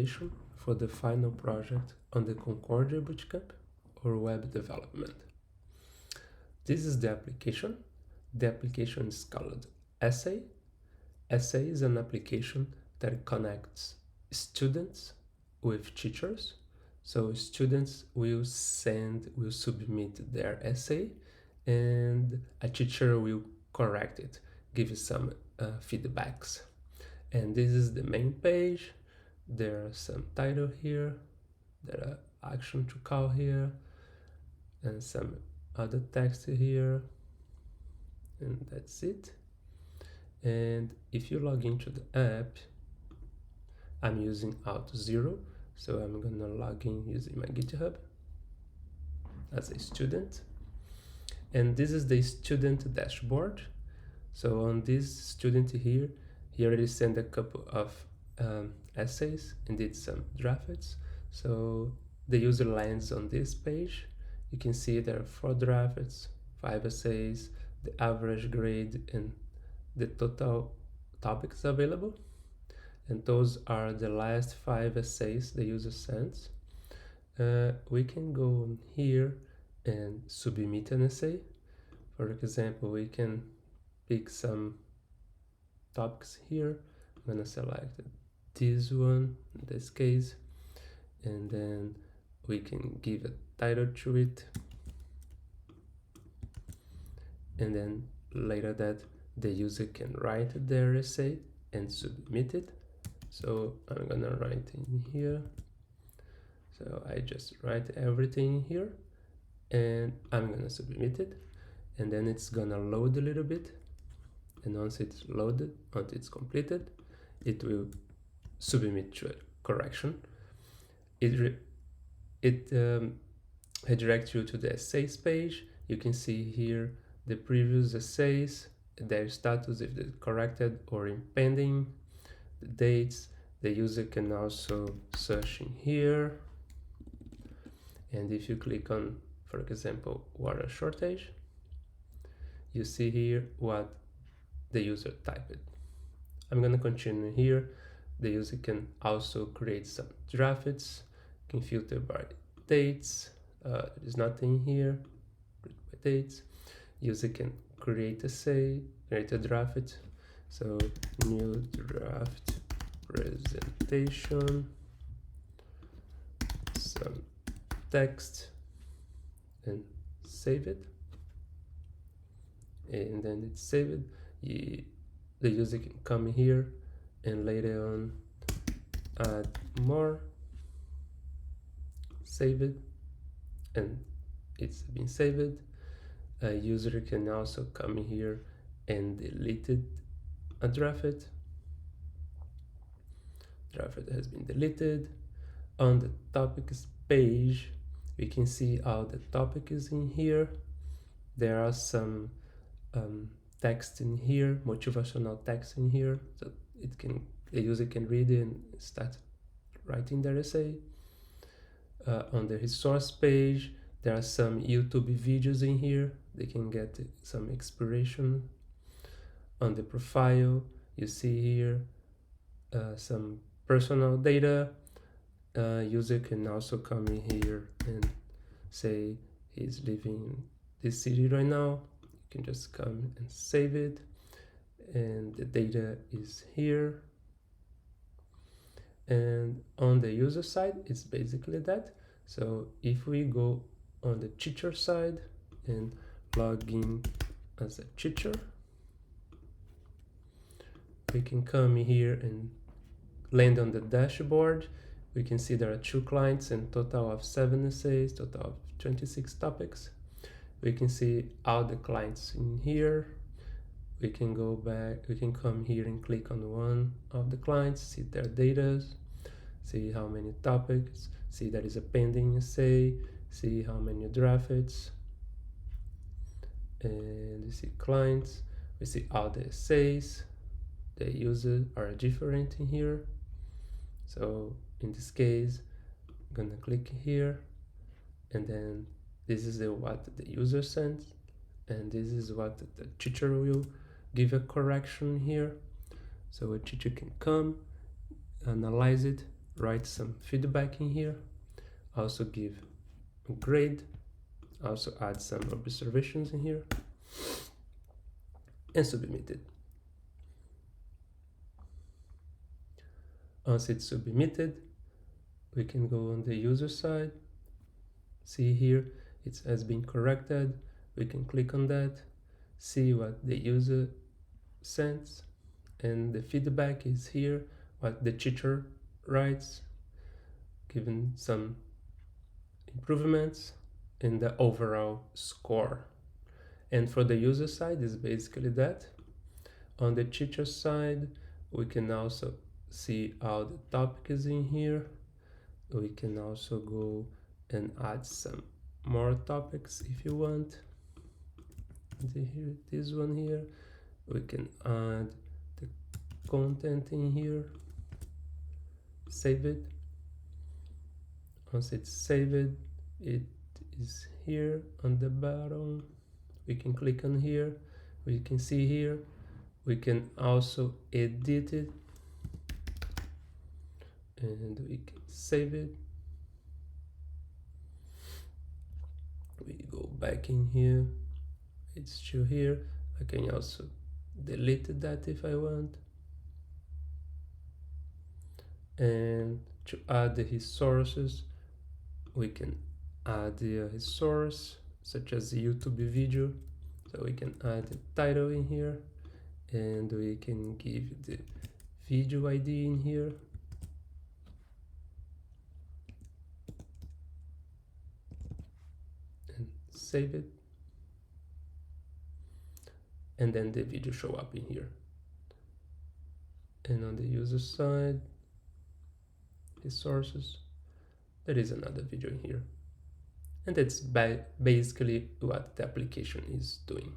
for the final project on the Concordia Bootcamp or web development. This is the application. The application is called Essay. Essay is an application that connects students with teachers. So students will submit their essay and a teacher will correct it, give some feedbacks. And this is the main page. There are some title here, there are action to call here, and some other text here, and that's it. And if you log into the app, I'm using Auth0, so I'm gonna log in using my GitHub as a student. And this is the student dashboard. So on this student here, he already sent a couple of essays and did some drafts. So the user lands on this page. You can see there are 4 drafts, 5 essays, the average grade, and the total topics available. And those are the last 5 essays the user sends. We can go here and submit an essay. For example, we can pick some topics here. I'm gonna select this one in this case, and then we can give a title to it, and then later that the user can write their essay and submit it. So I'm gonna write in here. So I just write everything here and I'm gonna submit it, and then it's gonna load a little bit, and once it's loaded, once it's completed, it will submit to a correction. It redirects you to the essays page. You can see here the previous essays, their status, if they're corrected or in pending, the dates. The user can also search in here, and if you click on, for example, water shortage, you see here what the user typed. I'm gonna continue here. The user can also create some drafts, can filter by dates. There's nothing here, by dates. User can create a draft. So new draft presentation, some text, and save it. And then it's saved. The user can come here and later on add more, save it, and it's been saved. A user can also come here and delete a draft. Draft has been deleted. On the topics page, we can see all the topics in here. There are some text in here, motivational text in here, so the user can read it and start writing their essay. On the resource page, there are some YouTube videos in here. They can get some inspiration. On the profile, you see here some personal data. User can also come in here and say he's living in this city right now. You can just come and save it, and the data is here. And on the user side, it's basically that. So if we go on the teacher side and log in as a teacher, we can come here and land on the dashboard. We can see there are 2 clients and total of 7 essays, total of 26 topics. We can see all the clients in here. We can go back, we can come here and click on one of the clients, see their data, see how many topics, see there is a pending essay, see how many drafts, and you see clients, we see all the essays. The users are different in here. So in this case, I'm gonna click here, and then this is what the user sent, and this is what the teacher will give a correction here. So a teacher can come, analyze it, write some feedback in here, also give a grade, also add some observations in here, and submit it. Once it's submitted, we can go on the user side. See here, it has been corrected. We can click on that, see what the user sends, and the feedback is here, what the teacher writes, given some improvements in the overall score. And for the user side is basically that. On the teacher side, we can also see all the topics in here. We can also go and add some more topics if you want. This one here, we can add the content in here, save it. Once it's saved, it is here on the bottom. We can click on here, we can see here. We can also edit it, and we can save it. We go back in here, it's still here. I can also delete that if I want. And to add the resources, we can add the resource, such as the YouTube video. So we can add the title in here, and we can give the video ID in here. And save it. And then the video show up in here. And on the user side, resources, there is another video in here. And that's basically what the application is doing.